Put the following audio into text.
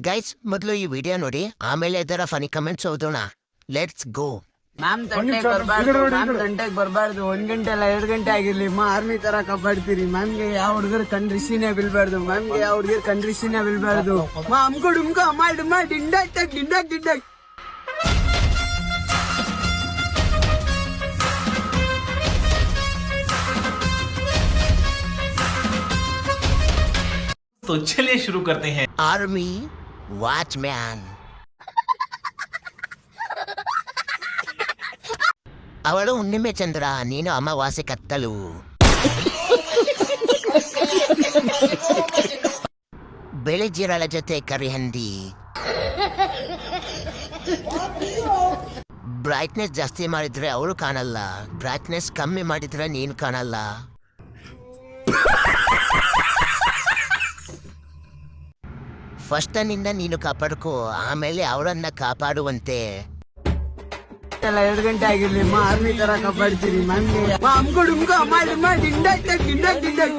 Guys ಮೊದಲು ಈ video ನೋಡಿ, ಆಮೇಲೆ ಇದರ ಫನಿ ಕಮೆಂಟ್ಸ್ ಓದೋಣ. Let's go. ಮ್ಯಾಮ್ ತಂಟೆಗೆ ಬರಬಾರ್ದು. 1 ಗಂಟೆ ಅಲ್ಲ 2 ಗಂಟೆ ಆಗಿರ್ಲಿ ಆರ್ಮಿ ತರ ಕಬ್ಬಾಡ್ತೀರಿ. ಮ್ಯಾಮ್ಗೆ ಯಾವ ಹುಡುಗರು ಕಂಡ್ರಿಸಿನೇ ಬೀಳ್ಬಾರ್ದು. ಮ್ಯಾಮ್ಗೆ ಯಾವ ಹುಡುಗರು ಕಂಡ್ರಿಸಿನೇ ಬೀಳ್ಬಾರ್ದು. ಅಮ್ಕೊಡುಮ್ಕ ಅಮ್ಮ ಡಿಂಡಾಕ್ ಡಿಂಡಾಕ್ ಡಿಂಡಾಕ್. तो चलिए शुरू करते हैं. Army watchman. ಅವಳು ಹುಣ್ಣಿಮೆ ಚಂದ್ರ, ನೀನು ಅಮಾವಾಸ್ಯೆ ಕತ್ತಲು. ಬೆಳೆ ಜೀರಳ ಜೊತೆ ಕರಿಹಂದಿ. ಬ್ರೈಟ್ನೆಸ್ ಜಾಸ್ತಿ ಮಾಡಿದ್ರೆ ಅವಳು ಕಾಣಲ್ಲ, ಬ್ರೈಟ್ನೆಸ್ ಕಮ್ಮಿ ಮಾಡಿದ್ರೆ ನೀನು ಕಾಣಲ್ಲ. ಫಸ್ಟ್ ನಿಂದ ನೀನು ಕಾಪಾಡ್ಕೋ, ಆಮೇಲೆ ಅವರನ್ನ ಕಾಪಾಡುವಂತೆ. 2 ಗಂಟೆ ಆಗಿರ್ಲಿ ಆರ್ಮಿ ತರ ಕಬ್ಬಾಡ್ತೀರಿ. ಮ್ಯಾಮ್ಗೆ ಅಮ್ಕೊಡುಮ್ಕ ಅಮ್ಮ ಡಿಂಡಾಕ್ ಡಿಂಡಾಕ್ ಡಿಂಡಾಕ್.